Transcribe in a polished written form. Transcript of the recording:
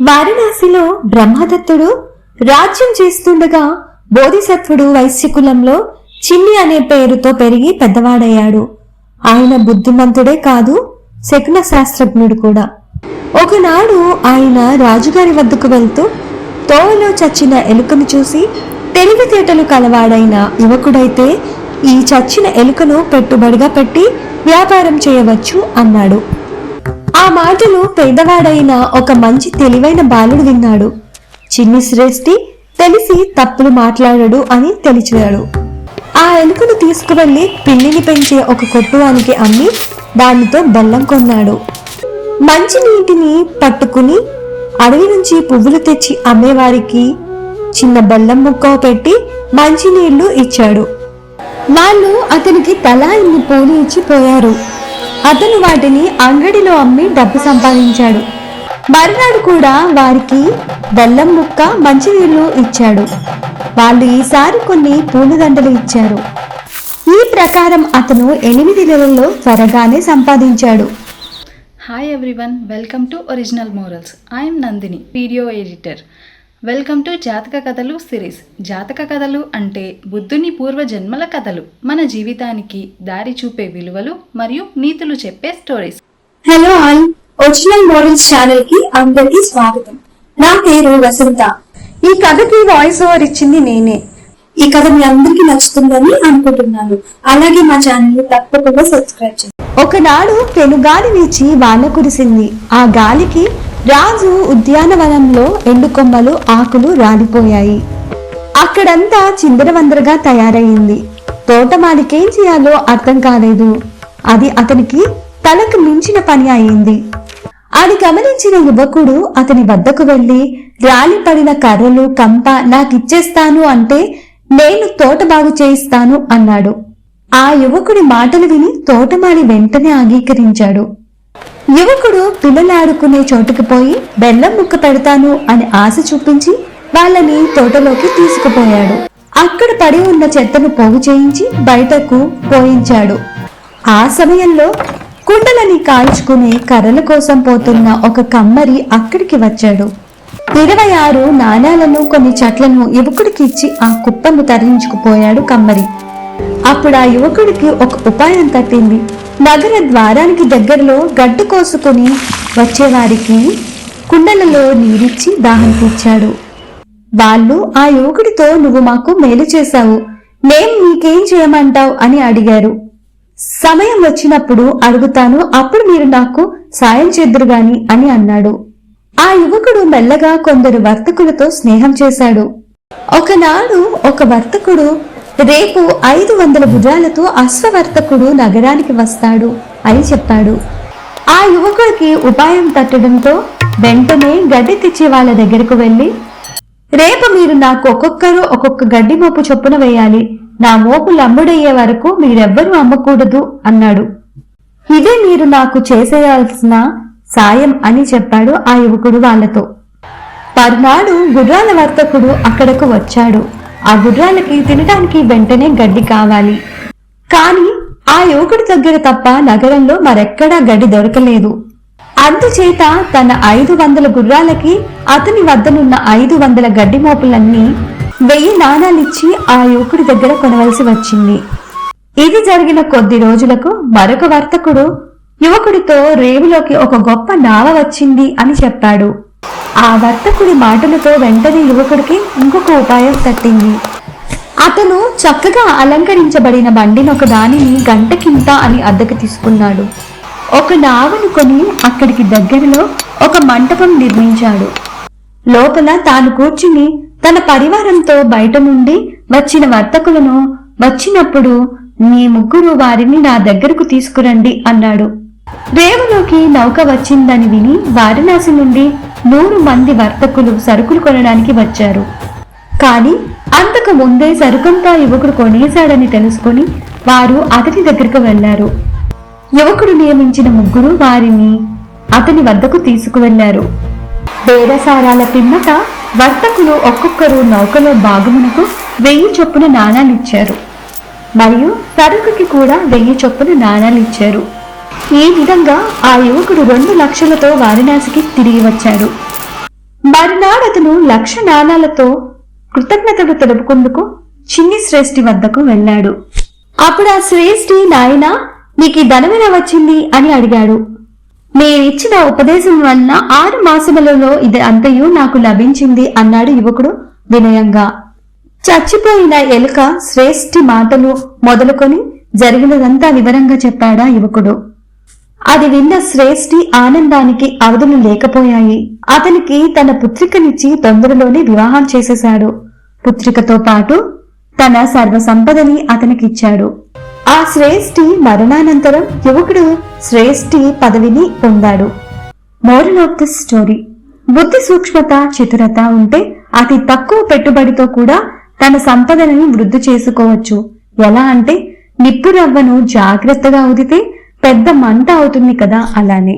వారణాసిలో బ్రహ్మదత్తుడు రాజ్యం చేస్తుండగా బోధిసత్వుడు వైశ్యకులంలో చిన్ని అనే పేరుతో పెరిగి పెద్దవాడయ్యాడు. ఆయన బుద్ధిమంతుడే కాదు, శకున శాస్త్రజ్ఞుడు కూడా. ఒకనాడు ఆయన రాజుగారి వద్దకు వెళ్తూ తోవలో చచ్చిన ఎలుకను చూసి తెలివితేటలు కలవాడైన యువకుడైతే ఈ చచ్చిన ఎలుకను పెట్టుబడిగా పెట్టి వ్యాపారం చేయవచ్చు అన్నాడు. ఆ మాటలు పేదవాడైన ఒక మంచి తెలివైన బాలుడు విన్నాడు. చిన్ని శ్రేష్ఠి తెలిసి తప్పులు మాట్లాడడు అని తెలిచాడు. ఆ ఎలుకను తీసుకువెళ్లి పిల్లిని పెంచే ఒక కొట్టువానికి అమ్మి దానితో బెల్లం కొన్నాడు. మంచి నీటిని పట్టుకుని అడవి నుంచి పువ్వులు తెచ్చి అమ్మేవారికి చిన్న బెల్లం ముక్క పెట్టి మంచి నీళ్లు ఇచ్చాడు. వాళ్ళు అతనికి తలా ఇన్ని పూలు ఇచ్చి పోయారు. అతను వాటిని అంగడిలో అమ్మి డబ్బు సంపాదించాడు. మర్నాడు కూడా వారికి బెల్లం ముక్క మంచినీళ్లు ఇచ్చాడు. వాళ్ళు ఈసారి కొన్ని పూలదండలు ఇచ్చారు. ఈ ప్రకారం అతను 8 నెలల్లో త్వరగానే సంపాదించాడు. Hi everyone, welcome to original morals. I'm Nandini, video editor. Welcome to జాతక కథలు సిరీస్. జాతక కథలు అంటే బుద్ధుని పూర్వజన్మల కథలు, మన జీవితానికి దారి చూపే విలువలు మరియు నీతులు చెప్పే stories. Hello all, original morals channel కి అందరికీ స్వాగతం. నా పేరు వసంత. ఈ కథకి వాయిస్ ఓవర్ ఇచ్చింది నేనే. ఈ కథ మీ అందరికీ నచ్చుతుందని అనుకుంటున్నాను. అలాగే మా ఛానల్ ని తప్పకుండా సబ్స్క్రైబ్ చేయండి. ఒకనాడు పెనుగాలి వీచి వాన కురిసింది. ఆ గాలికి రాజు ఉద్యానవనంలో ఎండుకొమ్మలు ఆకులు రాలిపోయాయి. అక్కడంతా చిందరవందరగా తయారయింది. తోటమాలికేం చేయాలో అర్థం కాలేదు. అది అతనికి తలకు మించిన పని అయింది. అది గమనించిన యువకుడు అతని వద్దకు వెళ్లి, రాలిపడిన కర్రలు కంప నాకిచ్చేస్తాను అంటే నేను తోట బాగు చేయిస్తాను అన్నాడు. ఆ యువకుడి మాటలు విని తోటమాలి వెంటనే అంగీకరించాడు. యువకుడు పిల్లలాడుకునే చోటుకు పోయి బెల్లం ముక్క పెడతాను అని ఆశ చూపించి వాళ్ళని తోటలోకి తీసుకుపోయాడు. అక్కడ పడి ఉన్న చెత్తను పోగు చేయించి బయటకు పోయించాడు. ఆ సమయంలో కుండలని కాల్చుకునే కర్రల కోసం పోతున్న ఒక కమ్మరి అక్కడికి వచ్చాడు. 26 నాణాలను కొన్ని చెట్లను యువకుడికి ఇచ్చి ఆ కుప్పను తరలించుకుపోయాడు కమ్మరి. అప్పుడు ఆ యువకుడికి ఒక ఉపాయం తట్టింది. నగర ద్వారానికి దగ్గరలో గడ్డు కోసుకుని వచ్చేవారికి కుండలలో నీరిచ్చి దాహం తీర్చాడు. వాళ్ళు ఆ యువకుడితో, నువ్వు మాకు మేలు చేశావు, మేం నీకేం చేయమంటావు అని అడిగారు. సమయం వచ్చినప్పుడు అడుగుతాను, అప్పుడు మీరు నాకు సాయం చేద్దురుగాని అని అన్నాడు. ఆ యువకుడు మెల్లగా కొందరు వర్తకులతో స్నేహం చేశాడు. ఒకనాడు ఒక వర్తకుడు, రేపు 500 భుజాలతో అశ్వవర్తకుడు నగరానికి వస్తాడు అని చెప్పాడు. ఆ యువకుడికి ఉపాయం తట్టడంతో వెంటనే గడ్డి తెచ్చే వాళ్ళ దగ్గరకు వెళ్లి, రేపు మీరు నాకు ఒక్కొక్కరు ఒక్కొక్క గడ్డి మోపు చొప్పున వేయాలి. నా మోపులు అమ్ముడయ్యే వరకు మీరెవ్వరూ అమ్మకూడదు అన్నాడు. ఇదే మీరు నాకు చేసేయాల్సిన సాయం అని చెప్పాడు ఆ యువకుడు వాళ్లతో. మర్నాడు గుర్రాల వర్తకుడు అక్కడకు వచ్చాడు. ఆ గుర్రాలకి తినడానికి వెంటనే గడ్డి కావాలి. కాని ఆ యువకుడి దగ్గర తప్ప నగరంలో మరెక్కడా గడ్డి దొరకలేదు. అందుచేత తన 500 గుర్రాలకి అతని వద్దనున్న 500 గడ్డి మోపులన్నీ 1000 నాణాలిచ్చి ఆ యువకుడి దగ్గర కొనవలసి వచ్చింది. ఇది జరిగిన కొద్ది రోజులకు మరొక వర్తకుడు యువకుడితో, రేవులోకి ఒక గొప్ప నావ వచ్చింది అని చెప్పాడు. ఆ వర్తకుడి మాటలతో వెంటనే యువకుడికి ఇంకొక ఉపాయం తట్టింది. అతను చక్కగా అలంకరించబడిన బండినొక దానిని గంటకింత అని అద్దెకు తీసుకున్నాడు. ఒక నావను కొని అక్కడికి దగ్గరలో ఒక మంటపం నిర్మించాడు. లోపల తాను కూర్చుని తన పరివారంతో బయట నుండి వచ్చిన వర్తకులను, వచ్చినప్పుడు మీ ముగ్గురు వారిని నా దగ్గరకు తీసుకురండి అన్నాడు. రేవులోకి నౌక వచ్చిందని విని వారణాసి నుండి 100 మంది వర్తకులు సరుకులు కొనడానికి వచ్చారు. కాని అంతకు ముందే సరుకంతా యువకుడు కొనేశాడని తెలుసుకుని వారు అతని దగ్గరకు వెళ్లారు. యువకుడు నియమించిన ముగ్గురు వారిని అతని వద్దకు తీసుకువెళ్లారు. బేరసారాల పిమ్మట వర్తకులు ఒక్కొక్కరు నౌకలో భాగమునకు 1000 చొప్పున నాణాలిచ్చారు. మరియు సరుకుకి కూడా 1000 చొప్పున నాణాలిచ్చారు. ఈ విధంగా ఆ యువకుడు 2 లక్షలతో వారణాసికి తిరిగి వచ్చాడు. మరునాడు అతను 1,00,000 నాణాలతో కృతజ్ఞతలు తెలుపుకుందుకు చిన్ని శ్రేష్ఠి వద్దకు వెళ్ళాడు. అప్పుడు ఆ శ్రేష్ఠి, నాయనా, నీకు ధనమెలా వచ్చింది అని అడిగాడు. నేనిచ్చిన ఉపదేశం వలన 6 మాసములలో ఇది అంతయు నాకు లభించింది అన్నాడు యువకుడు వినయంగా. చచ్చిపోయిన ఎలుక శ్రేష్ఠి మాటలు మొదలుకొని జరిగినదంతా వివరంగా చెప్పాడా యువకుడు. అది విన్న శ్రేష్ఠి ఆనందానికి అవధులు లేకపోయాయి. అతనికి తన పుత్రికనిచ్చి తొందరలోనే వివాహం చేసేశాడు. పుత్రికతో పాటు తన సర్వ సంపదని అతనికిచ్చాడు. ఆ శ్రేష్ఠి మరణానంతరం యువకుడు శ్రేష్ఠి పదవిని పొందాడు. మోరల్ ఆఫ్ ది స్టోరీ: బుద్ధి సూక్ష్మత, చతురత ఉంటే అతి తక్కువ పెట్టుబడితో కూడా తన సంపదనని వృద్ధి చేసుకోవచ్చు. ఎలా అంటే నిప్పు రవ్వను జాగ్రత్తగా ఉదితే పెద్ద మంట అవుతుంది కదా, అలానే.